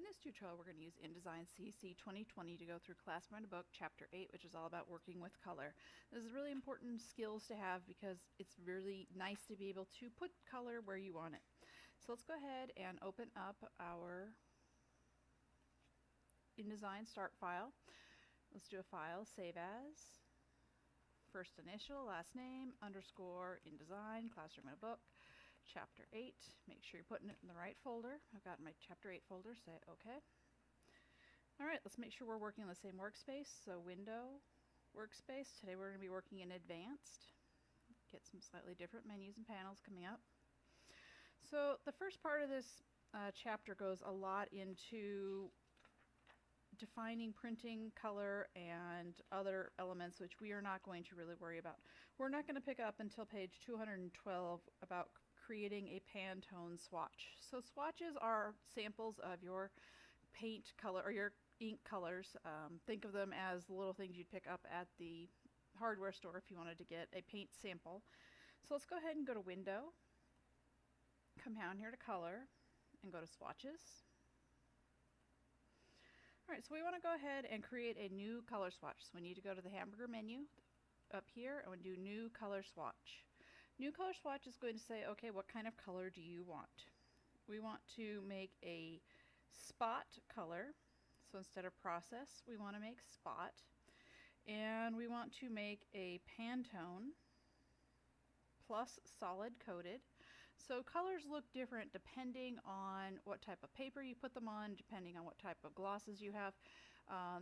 this tutorial, we're going to use InDesign CC 2020 to go through Classroom Book Chapter 8, which is all about working with color. This is really important skills to have because it's really nice to be able to put color where you want it. So let's go ahead and open up our InDesign start file. Let's do a file, save as, first initial, last name, underscore, InDesign, Classroom Book. Chapter 8. Make sure you're putting it in the right folder. I've got my Chapter 8 folder. Say OK. Alright, let's make sure we're working on the same workspace. So Window, Workspace. Today we're going to be working in Advanced. Get some slightly different menus and panels coming up. So the first part of this chapter goes a lot into defining printing, color, and other elements which we are not going to really worry about. We're not going to pick up until page 212 about creating a Pantone swatch. So swatches are samples of your paint color or your ink colors. Think of them as the little things you'd pick up at the hardware store if you wanted to get a paint sample. So let's go ahead and go to Window, come down here to Color, and go to Swatches. Alright, so we want to go ahead and create a new color swatch. So we need to go to the hamburger menu up here and do New Color Swatch. New Color Swatch is going to say, okay, what kind of color do you want? We want to make a spot color. So instead of process, we want to make spot. And we want to make a Pantone plus solid coated. So colors look different depending on what type of paper you put them on, depending on what type of glosses you have.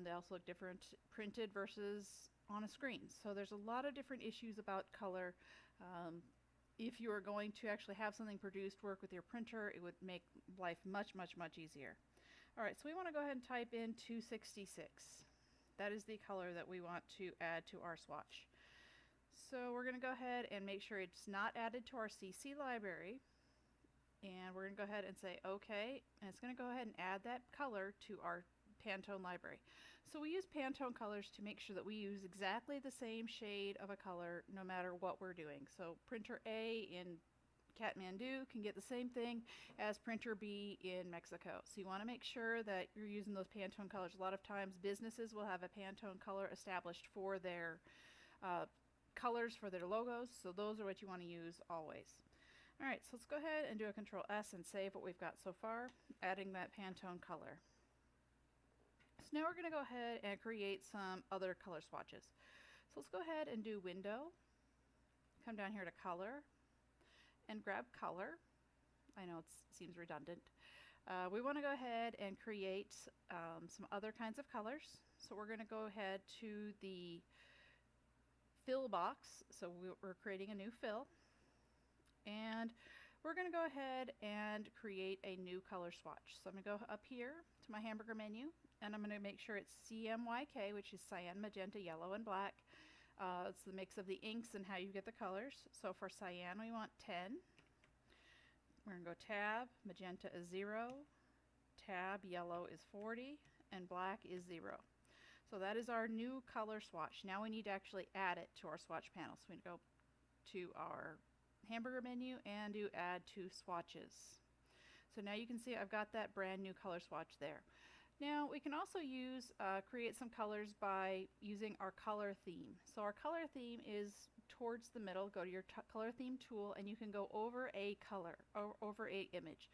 They also look different printed versus on a screen. So there's a lot of different issues about color. If you are going to actually have something produced, work with your printer, it would make life much easier. Alright, so we want to go ahead and type in 266. That is the color that we want to add to our swatch. So we're going to go ahead and make sure it's not added to our CC library. And we're going to go ahead and say OK. And it's going to go ahead and add that color to our Pantone library. So we use Pantone colors to make sure that we use exactly the same shade of a color no matter what we're doing. So printer A in Kathmandu can get the same thing as printer B in Mexico. So you want to make sure that you're using those Pantone colors. A lot of times businesses will have a Pantone color established for their colors for their logos, so those are what you want to use always. Alright, so let's go ahead and do a Control S and save what we've got so far, adding that Pantone color. So now we're going to go ahead and create some other color swatches. So let's go ahead and do Window, come down here to Color, and grab Color. I know it seems redundant. We want to go ahead and create some other kinds of colors. So we're going to go ahead to the fill box. So we're creating a new fill. And we're going to go ahead and create a new color swatch. So I'm going to go up here to my hamburger menu, and I'm going to make sure it's CMYK, which is cyan, magenta, yellow, and black. It's the mix of the inks and how you get the colors. So for cyan, we want 10. We're going to go tab, magenta is 0, tab, yellow is 40, and black is 0. So that is our new color swatch. Now we need to actually add it to our swatch panel. So we go to our hamburger menu and do add to swatches. So now you can see I've got that brand new color swatch there. Now we can also use create some colors by using our color theme. So our color theme is towards the middle. Go to your color theme tool and you can go over a color or over a image.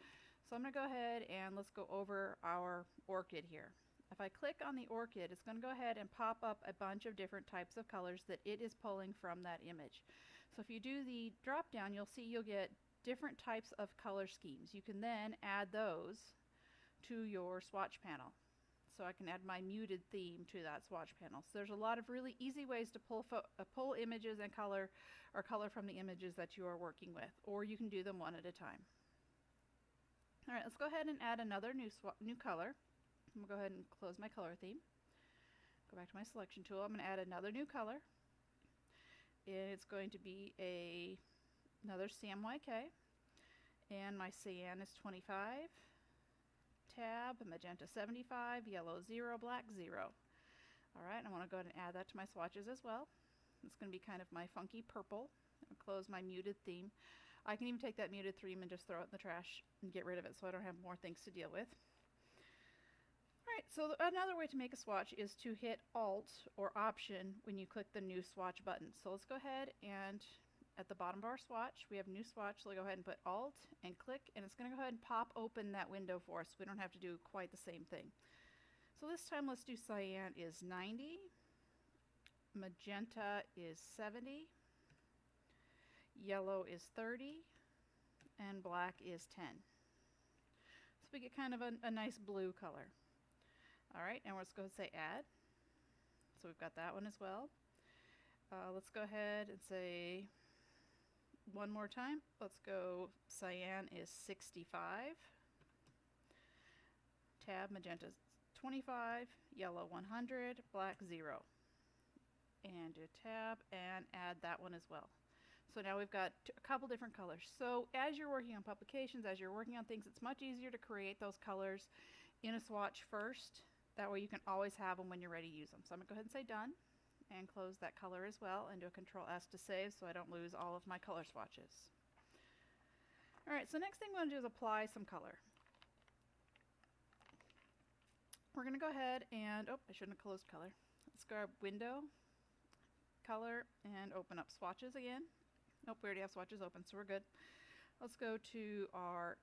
So I'm going to go ahead and let's go over our orchid here. If I click on the orchid, it's going to go ahead and pop up a bunch of different types of colors that it is pulling from that image. So if you do the drop down, you'll see you'll get different types of color schemes. You can then add those to your swatch panel. So I can add my muted theme to that swatch panel. So there's a lot of really easy ways to pull images and color or color from the images that you are working with, or you can do them one at a time. Alright, let's go ahead and add another new color. I'm going to go ahead and close my color theme. Go back to my selection tool. I'm going to add another new color. And it's going to be another CMYK. And my cyan is 25. Tab, magenta 75, yellow 0, black 0. Alright, I want to go ahead and add that to my swatches as well. It's going to be kind of my funky purple. I'll close my muted theme. I can even take that muted theme and just throw it in the trash and get rid of it so I don't have more things to deal with. Alright, so another way to make a swatch is to hit Alt or Option when you click the new swatch button. So let's go ahead and at the bottom of our swatch, we have new swatch. So we'll go ahead and put Alt and click, and it's going to go ahead and pop open that window for us. We don't have to do quite the same thing. So this time let's do cyan is 90, magenta is 70, yellow is 30, and black is 10. So we get kind of a nice blue color. Alright, and let's go and say add. So we've got that one as well. Let's go ahead and say one more time. Let's go cyan is 65, tab magenta 25, yellow 100, black 0. And do a tab and add that one as well. So now we've got a couple different colors. So as you're working on publications, as you're working on things, it's much easier to create those colors in a swatch first. That way you can always have them when you're ready to use them. So I'm going to go ahead and say done and close that color as well and do a Control S to save so I don't lose all of my color swatches. Alright, so next thing we're going to do is apply some color. We're going to go ahead and, oh, I shouldn't have closed color. Let's grab Window, Color, and open up swatches again. Nope, we already have swatches open, so we're good. Let's go to our,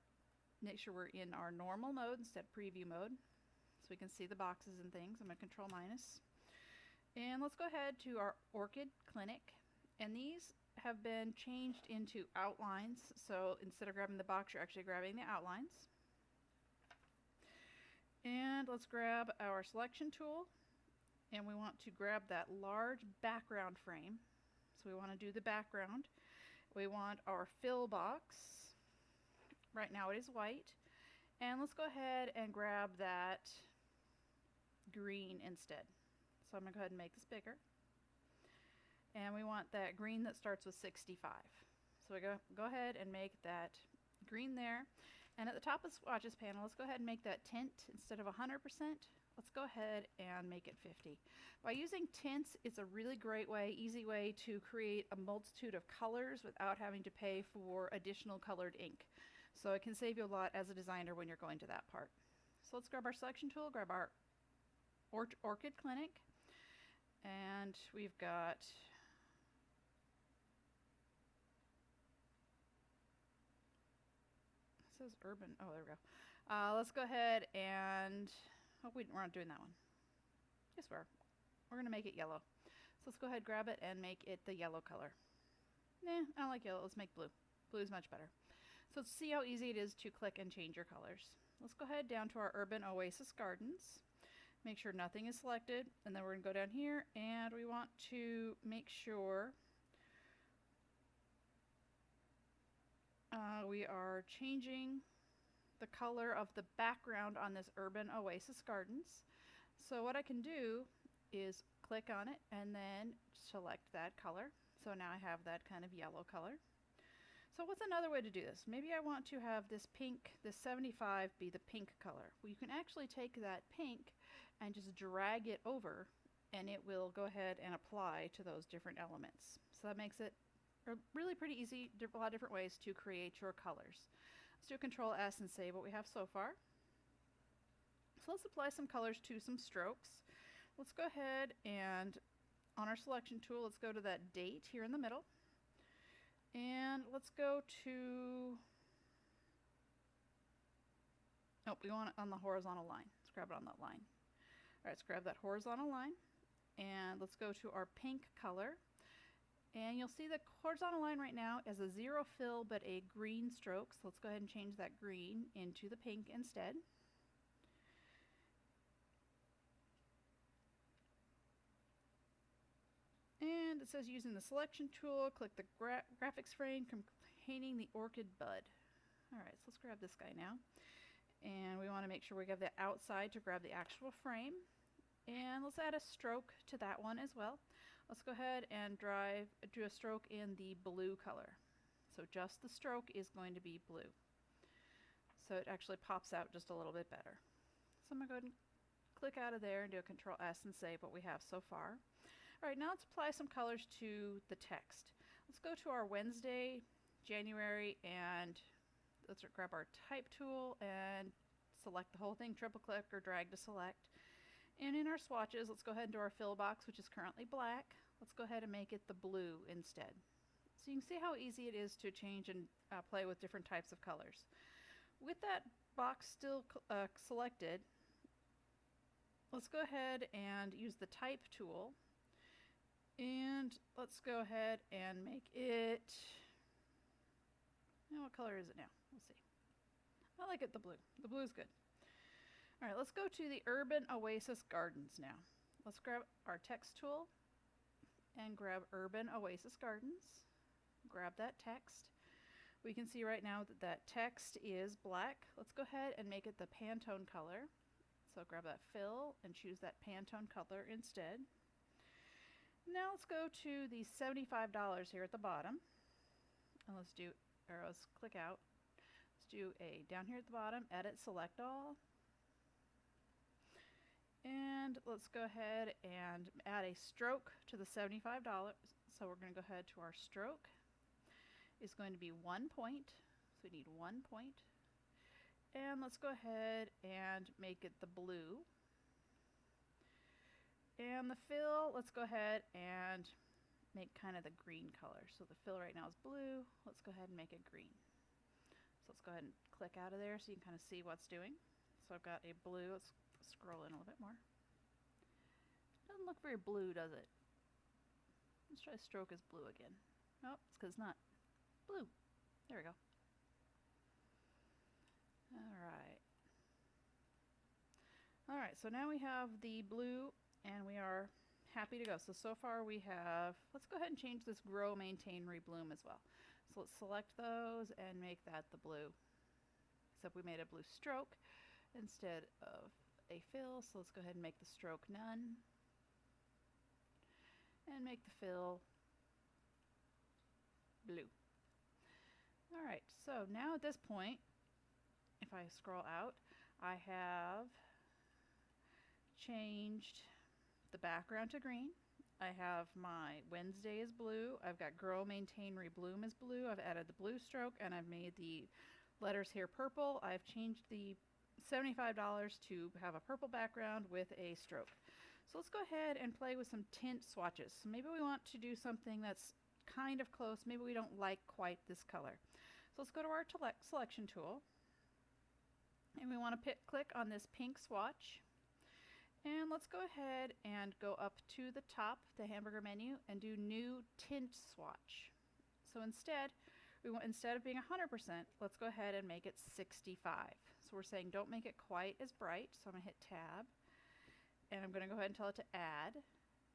make sure we're in our normal mode instead of preview mode so we can see the boxes and things. I'm going to Control minus. And let's go ahead to our Orchid Clinic. And these have been changed into outlines. So instead of grabbing the box, you're actually grabbing the outlines. And let's grab our selection tool. And we want to grab that large background frame. So we want to do the background. We want our fill box. Right now it is white. And let's go ahead and grab that green instead. So I'm going to go ahead and make this bigger. And we want that green that starts with 65. So we go ahead and make that green there. And at the top of the swatches panel, let's go ahead and make that tint instead of 100%. Let's go ahead and make it 50. By using tints, it's a really great way, easy way to create a multitude of colors without having to pay for additional colored ink. So it can save you a lot as a designer when you're going to that part. So let's grab our selection tool, grab our Orchid Clinic, and we've got it says urban. Oh, there we go. Let's go ahead and we're not doing that one. Yes, we are. We're going to make it yellow. So let's go ahead, grab it, and make it the yellow color. Nah, I don't like yellow. Let's make blue. Blue is much better. So see how easy it is to click and change your colors. Let's go ahead down to our Urban Oasis Gardens. Make sure nothing is selected, and then we're going to go down here, and we want to make sure we are changing the color of the background on this Urban Oasis Gardens. So what I can do is click on it and then select that color. So now I have that kind of yellow color. So what's another way to do this? Maybe I want to have this pink, this 75 be the pink color. Well, you can actually take that pink and just drag it over, and it will go ahead and apply to those different elements. So that makes it really pretty easy, a lot of different ways to create your colors. Let's do Control S and save what we have so far. So let's apply some colors to some strokes. Let's go ahead and on our selection tool, let's go to that date here in the middle. And let's go to, nope, we want it on the horizontal line. Let's grab it on that line. All right, let's grab that horizontal line and let's go to our pink color. And you'll see the horizontal line right now is a 0 fill but a green stroke. So let's go ahead and change that green into the pink instead. And it says using the selection tool, click the graphics frame containing the orchid bud. Alright, so let's grab this guy now. And we want to make sure we have the outside to grab the actual frame. And let's add a stroke to that one as well. Let's go ahead and do a stroke in the blue color. So just the stroke is going to be blue. So it actually pops out just a little bit better. So I'm going to go ahead and click out of there and do a Control S and save what we have so far. Alright, now let's apply some colors to the text. Let's go to our Wednesday, January, and let's grab our type tool and select select the whole thing, triple click or drag to select. And in our swatches, let's go ahead and do our fill box, which is currently black. Let's go ahead and make it the blue instead. So you can see how easy it is to change and play with different types of colors. With that box still selected, let's go ahead and use the type tool. And let's go ahead and make it, now what color is it now? We'll see. I like it the blue. The blue is good. All right, let's go to the Urban Oasis Gardens now. Let's grab our text tool and grab Urban Oasis Gardens. Grab that text. We can see right now that that text is black. Let's go ahead and make it the Pantone color. So grab that fill and choose that Pantone color instead. Now let's go to the $75 here at the bottom. And let's do arrows, click out. Let's do a down here at the bottom, edit, select all. And let's go ahead and add a stroke to the $75. So we're going to go ahead to our stroke. It's going to be 1 point. So we need 1 point. And let's go ahead and make it the blue. And the fill, let's go ahead and make kind of the green color. So the fill right now is blue. Let's go ahead and make it green. So let's go ahead and click out of there so you can kind of see what's doing. So I've got a blue. Let's scroll in a little bit more. Doesn't look very blue, does it? Let's try stroke as blue again. Nope, it's because it's not blue. There we go. All right, so now we have the blue and we are happy to go. So far we have, let's go ahead and change this grow, maintain, rebloom as well. So let's select those and make that the blue. Except we made a blue stroke instead of a fill. So let's go ahead and make the stroke none. And make the fill blue. All right, so now at this point, if I scroll out, I have changed the background to green. I have my Wednesday is blue. I've got grow, maintain, rebloom is blue. I've added the blue stroke and I've made the letters here purple. I've changed the $75 to have a purple background with a stroke. So let's go ahead and play with some tint swatches. So maybe we want to do something that's kind of close. Maybe we don't like quite this color. So let's go to our selection tool. And we want to click on this pink swatch. And let's go ahead and go up to the top, the hamburger menu, and do new tint swatch. So instead of being 100%, let's go ahead and make it 65. So we're saying don't make it quite as bright. So I'm going to hit tab. And I'm going to go ahead and tell it to add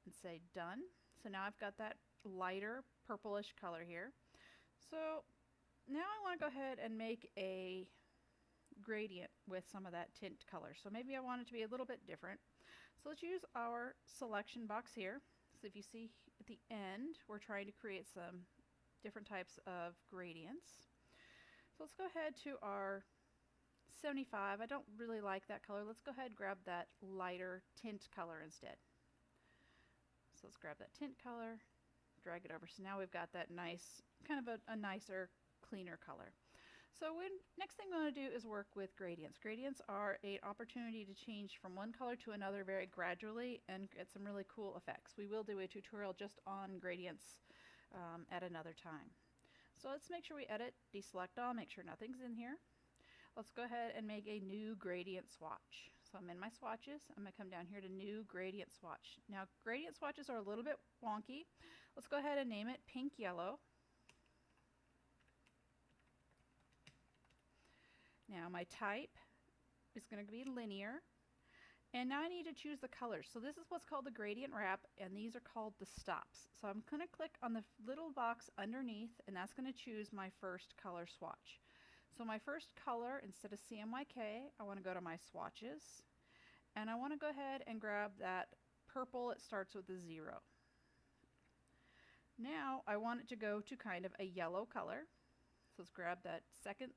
and say done. So now I've got that lighter purplish color here. So now I want to go ahead and make a gradient with some of that tint color. So maybe I want it to be a little bit different. So let's use our selection box here. So if you see at the end, we're trying to create some different types of gradients. So let's go ahead to our 75. I don't really like that color. Let's go ahead and grab that lighter tint color instead. So let's grab that tint color, drag it over. So now we've got that nice, kind of a nicer, cleaner color. So next thing we want to do is work with gradients. Gradients are an opportunity to change from one color to another very gradually and get some really cool effects. We will do a tutorial just on gradients at another time. So let's make sure we edit, deselect all, make sure nothing's in here. Let's go ahead and make a new gradient swatch. So I'm in my swatches. I'm going to come down here to new gradient swatch. Now gradient swatches are a little bit wonky. Let's go ahead and name it pink yellow. Now my type is going to be linear. And now I need to choose the colors. So this is what's called the gradient wrap, and these are called the stops. So I'm going to click on the little box underneath, and that's going to choose my first color swatch. So my first color, instead of CMYK, I want to go to my swatches, and I want to go ahead and grab that purple. It starts with a 0. Now I want it to go to kind of a yellow color. So let's grab that second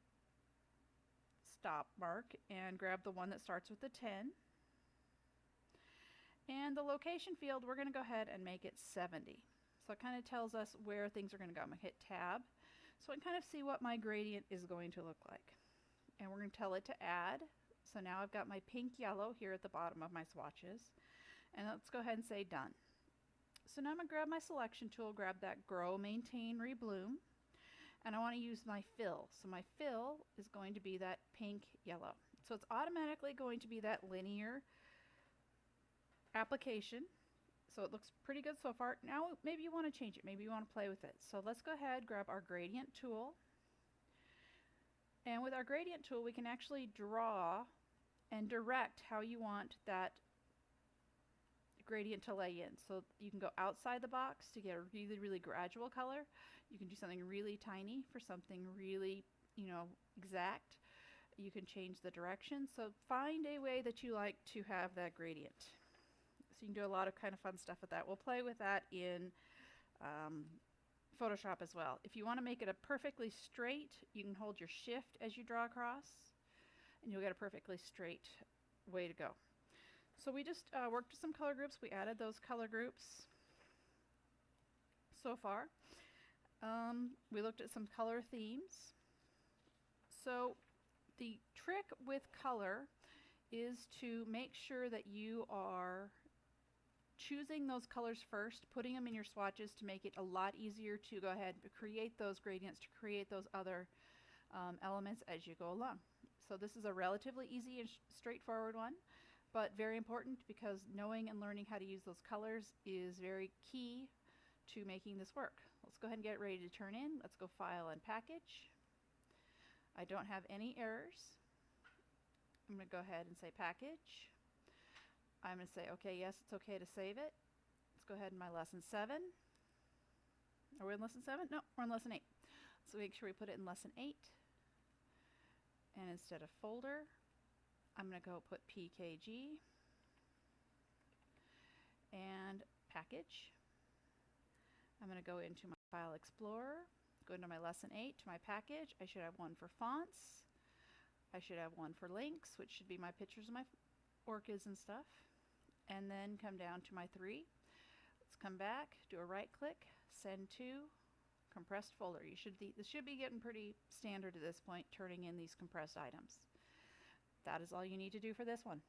stop mark and grab the one that starts with a 10. And the location field, we're going to go ahead and make it 70. So it kind of tells us where things are going to go. I'm going to hit tab so I can kind of see what my gradient is going to look like. And we're going to tell it to add So now I've got my pink yellow here at the bottom of my swatches. And let's go ahead and say done. So now I'm going to grab my selection tool, grab that Grow, Maintain, Rebloom, and I want to use my fill. So my fill is going to be that pink yellow. So it's automatically going to be that linear application. So it looks pretty good so far. Now maybe you want to change it. Maybe you want to play with it. So let's go ahead, grab our gradient tool. And with our gradient tool, we can actually draw and direct how you want that gradient to lay in. So you can go outside the box to get a really, really gradual color. You can do something really tiny for something really, exact. You can change the direction. So find a way that you like to have that gradient. So you can do a lot of kind of fun stuff with that. We'll play with that in Photoshop as well. If you want to make it a perfectly straight, you can hold your shift as you draw across, and you'll get a perfectly straight way to go. So we just worked with some color groups. We added those color groups so far. We looked at some color themes. So the trick with color is to make sure that you are choosing those colors first, putting them in your swatches to make it a lot easier to go ahead and create those gradients, to create those other elements as you go along. So this is a relatively easy and straightforward one, but very important because knowing and learning how to use those colors is very key to making this work. Let's go ahead and get ready to turn in. Let's go File and Package. I don't have any errors. I'm going to go ahead and say Package. I'm going to say, okay, yes, it's okay to save it. Let's go ahead and my lesson 7. Are we in lesson 7? No, we're in lesson 8. So make sure we put it in lesson 8. And instead of folder, I'm going to go put PKG and package. I'm going to go into my File Explorer, go into my lesson 8 to my package. I should have one for fonts. I should have one for links, which should be my pictures of my orchids and stuff. And then come down to my 3. Let's come back, do a right click, send to compressed folder. This should be getting pretty standard at this point, turning in these compressed items. That is all you need to do for this one.